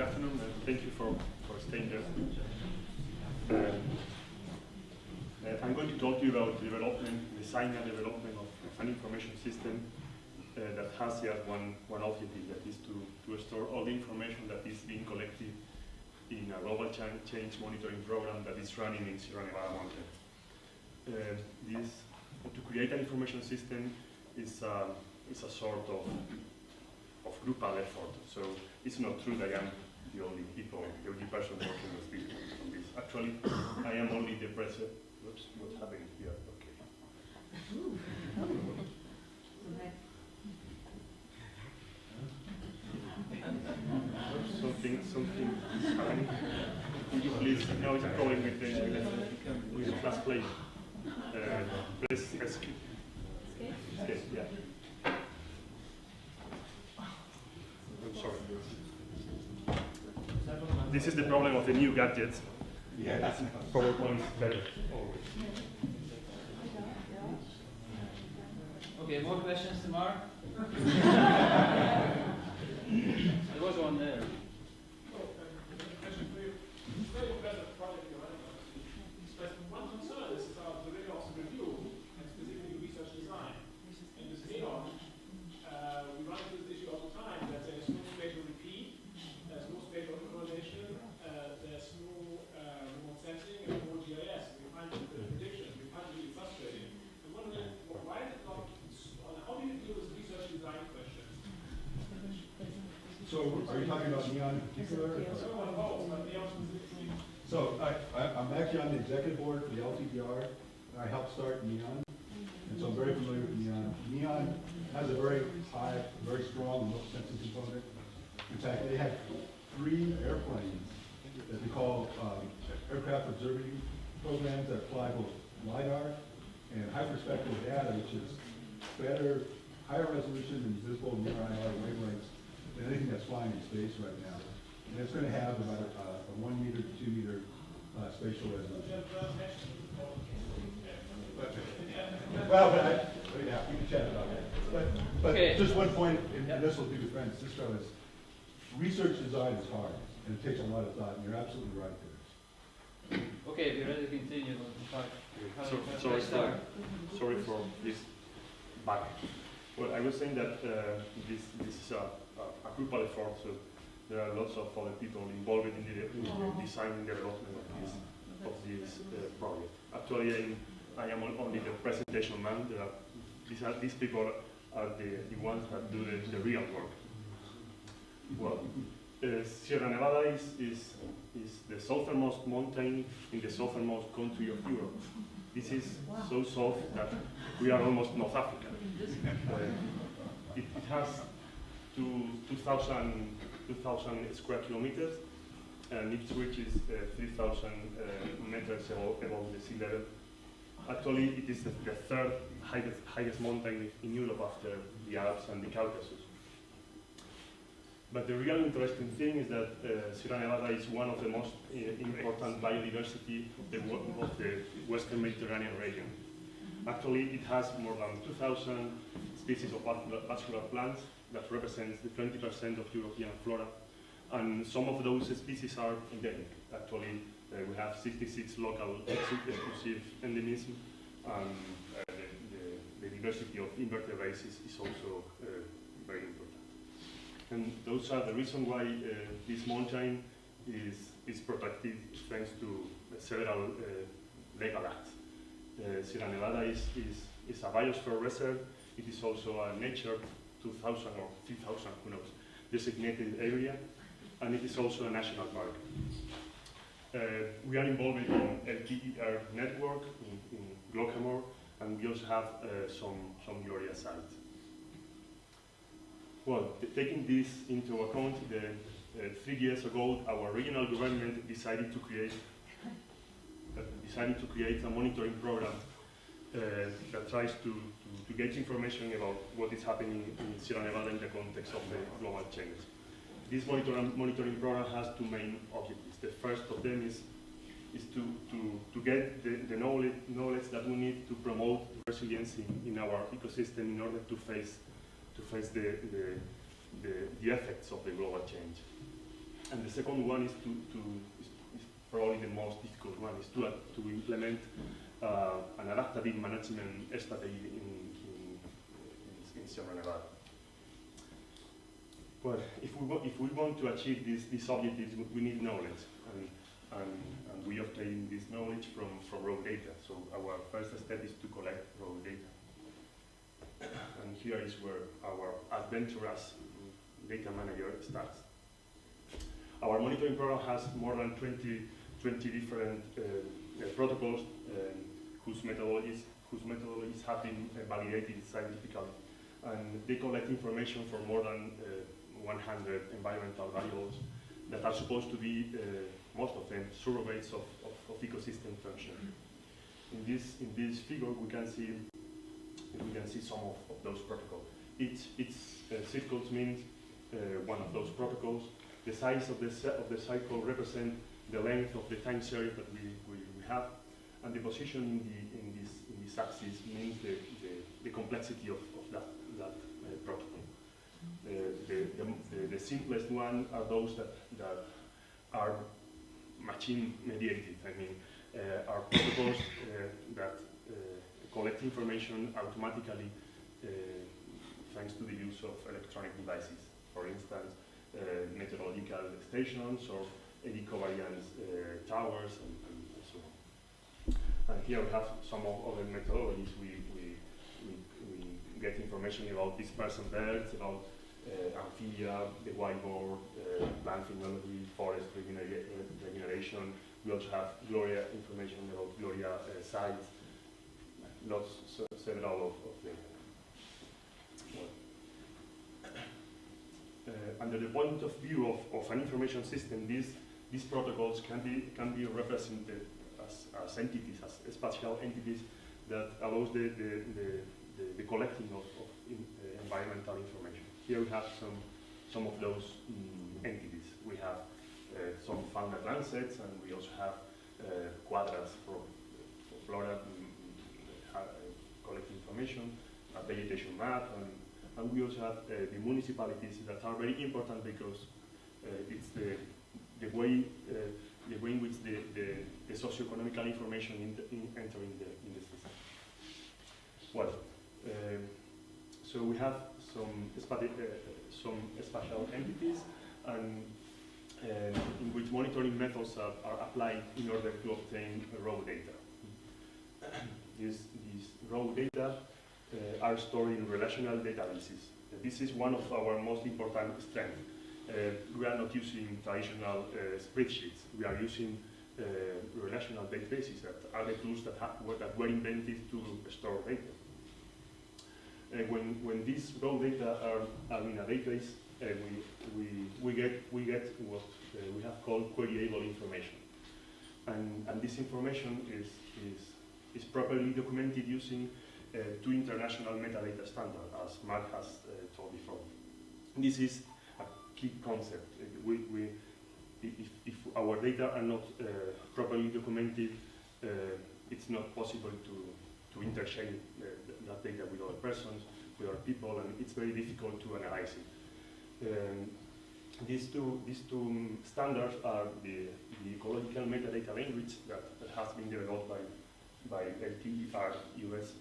afternoon, and thank you for staying there. I'm going to talk to you about design and development of an information system that has just one objective, that is to store all the information that is being collected in a global change monitoring program that is running in Sierra Nevada mountain. To create an information system is a sort of groupal effort. So it's not true that I am the only person working on this. Actually, I am only the president. Whoops, what's happening here? Okay. Something is happening. Could you please? No, it's a problem with the class play. Press escape. Escape. Yeah. I'm sorry. This is the problem of the new gadgets. Yeah. PowerPoint is better. Okay, more questions to Mark? There was one there. One concern is about the radio's review, and specifically research design. In this radar, we run into this issue all the time that there's no spatial repeat, there's no spatial correlation, there's no remote sensing, and no GIS. We find the predictions, we find it really frustrating. I'm wondering, why is it not, how do you deal with research design questions? So, are you talking about NEON in particular? So, I'm actually on the executive board for the LTPR. I helped start NEON, and so I'm very familiar with NEON. NEON has a very high, very strong remote sensing component. In fact, they have 3 airplanes that they call aircraft observing programs that fly both LiDAR and hyperspectral data, which is better, higher resolution and visible near IR wavelengths than anything that's flying in space right now. And it's going to have about a 1 meter to 2 meter spatial resolution. Well, yeah, we can chat about that. But okay. Just one point, and this will be with Francisco, is research design is hard, and it takes a lot of thought, and you're absolutely right there. Okay, we're ready to continue. Sorry for this back. Well, I was saying that this is a groupal effort, so there are lots of other people involved in the design and development of this project. Actually, I am only the presentation man. These people are the ones that do the real work. Well, Sierra Nevada is the southernmost mountain in the southernmost country of Europe. This is so south that we are almost North Africa. It has 2,000 square kilometers, and it reaches 3,000 meters above the sea level. Actually, it is the third highest mountain in Europe after the Alps and the Caucasus. But the real interesting thing is that Sierra Nevada is one of the most important biodiversity of the Western Mediterranean region. Actually, it has more than 2,000 species of vascular plants that represents the 20% of European flora. And some of those species are endemic. Actually, we have 66 local exclusive endemism, and the diversity of invertebrates is also very important. And those are the reason why this mountain is protected thanks to several legal acts. Sierra Nevada is a biosphere reserve. It is also a Nature 2000 or 3000, who knows, designated area, and it is also a national park. We are involved in LTER network in Glocamore, and we also have some Gloria sites. Well, taking this into account, 3 years ago, our regional government decided to create a monitoring program that tries to get information about what is happening in Sierra Nevada in the context of the global change. This monitoring program has 2 main objectives. The first of them is to get the knowledge that we need to promote resilience in our ecosystem in order to face the effects of the global change. And the second one is is probably the most difficult one, is to implement an adaptive management strategy in Sierra Nevada. Well, if we want to achieve these objectives, we need knowledge, and we obtain this knowledge from raw data. So our first step is to collect raw data. And here is where our adventurous data manager starts. Our monitoring program has more than 20 different protocols whose methodologies have been validated scientifically. And they collect information for more than 100 environmental variables that are supposed to be, most of them, surrogates of ecosystem function. In this figure, we can see some of those protocols. Each circles means one of those protocols. The size of the cycle represents the length of the time series that we have, and the position in this axis means the complexity of that protocol. The simplest one are those that are machine mediated. I mean, are protocols that collect information automatically thanks to the use of electronic devices. For instance, meteorological stations or eddy covariance towers and so on. And here we have some of other methodologies. We get information about dispersed birds, about amphibia, the whiteboard, plant phenology, forest regeneration. We also have Gloria information about Gloria sites, several of them. Under the point of view of an information system, these protocols can be represented as entities, as spatial entities that allows the collecting of environmental information. Here we have some of those entities. We have some fauna landsets, and we also have quadras for flora, collect information, a vegetation map, and we also have the municipalities that are very important because it's the way in which the socio-economical information enter in the system. Well, so we have some spatial entities, and in which monitoring methods are applied in order to obtain raw data. These raw data are stored in relational databases. This is one of our most important strengths. We are not using traditional spreadsheets. We are using relational databases that are the tools that were invented to store data. When these raw data are in a database, we get what we have called queryable information, and this information is properly documented using two international metadata standards, as Mark has told before. This is a key concept. If our data are not properly documented, it's not possible to interchange that data with other persons, with other people, and it's very difficult to analyze it. These two standards are the ecological metadata language that has been developed by LTER US